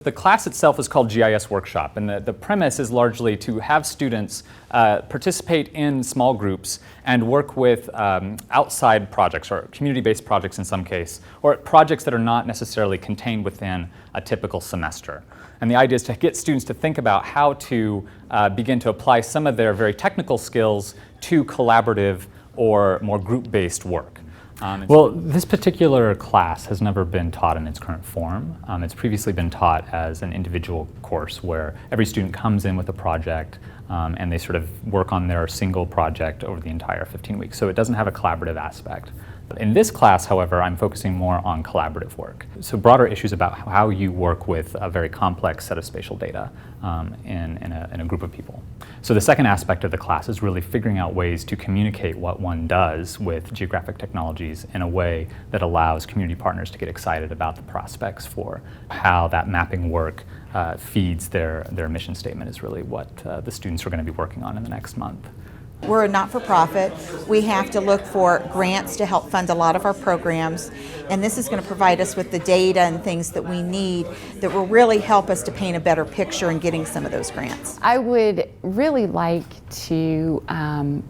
The class itself is called GIS Workshop, and the premise is largely to have students participate in small groups and work with outside projects, or community-based projects in some case, or projects that are not necessarily contained within a typical semester. And the idea is to get students to think about how to begin to apply some of their very technical skills to collaborative or more group-based work. Well, this particular class has never been taught in its current form. It's previously been taught as an individual course where every student comes in with a project and they sort of work on their single project over the entire 15 weeks. So it doesn't have a collaborative aspect. In this class, however, I'm focusing more on collaborative work. So broader issues about how you work with a very complex set of spatial data in a group of people. So the second aspect of the class is really figuring out ways to communicate what one does with geographic technologies in a way that allows community partners to get excited about the prospects for how that mapping work feeds their mission statement is really what the students are going to be working on in the next month. We're a not-for-profit. We have to look for grants to help fund a lot of our programs, and this is going to provide us with the data and things that we need that will really help us to paint a better picture in getting some of those grants. I would really like to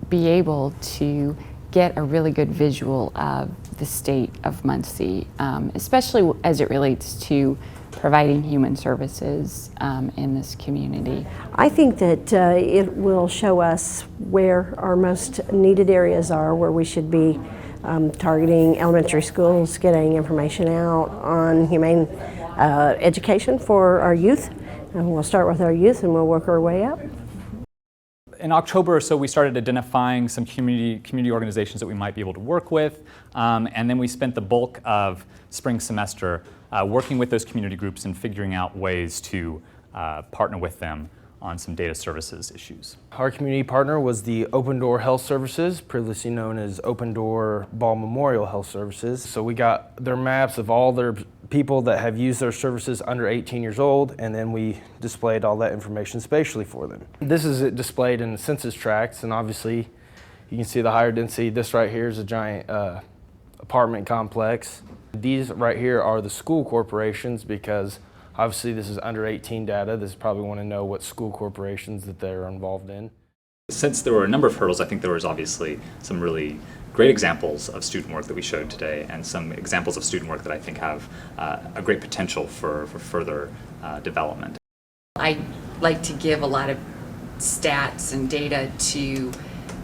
be able to get a really good visual of the state of Muncie, especially as it relates to providing human services in this community. I think that it will show us where our most needed areas are, where we should be targeting elementary schools, getting information out on humane education for our youth. And we'll start with our youth and we'll work our way up. In October or so, we started identifying some community organizations that we might be able to work with, and then we spent the bulk of spring semester working with those community groups and figuring out ways to partner with them on some data services issues. Our community partner was the Open Door Health Services, previously known as Open Door Ball Memorial Health Services. So we got their maps of all their people that have used their services under 18 years old, and then we displayed all that information spatially for them. This is displayed in the census tracts, and obviously you can see the higher density. This right here is a giant apartment complex. These right here are the school corporations, because obviously this is under 18 data. This probably want to know what school corporations that they're involved in. Since there were a number of hurdles, I think there was obviously some really great examples of student work that we showed today, and some examples of student work that I think have a great potential for further development. I like to give a lot of stats and data to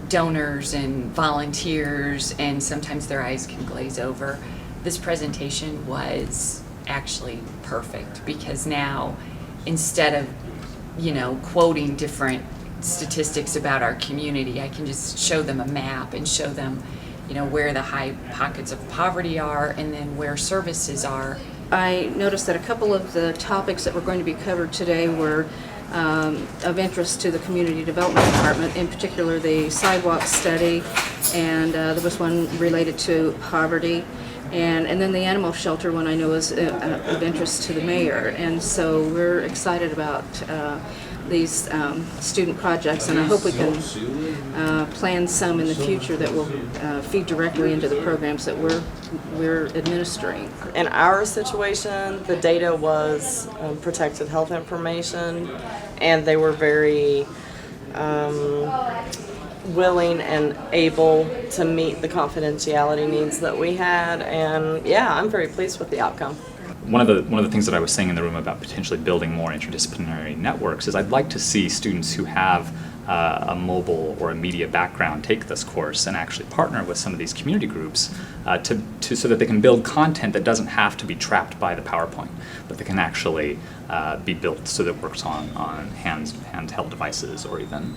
donors and volunteers, and sometimes their eyes can glaze over. This presentation was actually perfect, because now instead of quoting different statistics about our community, I can just show them a map and show them where the high pockets of poverty are and then where services are. I noticed that a couple of the topics that were going to be covered today were of interest to the Community Development Department, in particular the sidewalk study, and there was one related to poverty. And then the animal shelter one I know is of interest to the mayor, and so we're excited about these student projects, and I hope we can plan some in the future that will feed directly into the programs that we're administering. In our situation, the data was protected health information, and they were very willing and able to meet the confidentiality needs that we had, and yeah, I'm very pleased with the outcome. One of the things that I was saying in the room about potentially building more interdisciplinary networks is I'd like to see students who have a mobile or a media background take this course and actually partner with some of these community groups so that they can build content that doesn't have to be trapped by the PowerPoint, but that can actually be built so that it works on handheld devices, or even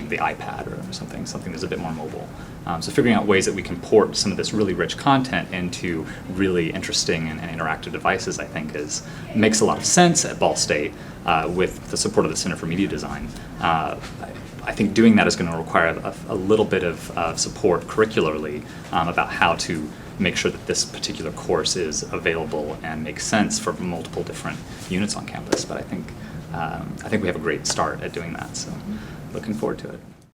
the iPad or something that's a bit more mobile. So figuring out ways that we can port some of this really rich content into really interesting and interactive devices, I think makes a lot of sense at Ball State with the support of the Center for Media Design. I think doing that is going to require a little bit of support curricularly about how to make sure that this particular course is available and makes sense for multiple different units on campus. But I think we have a great start at doing that, so looking forward to it.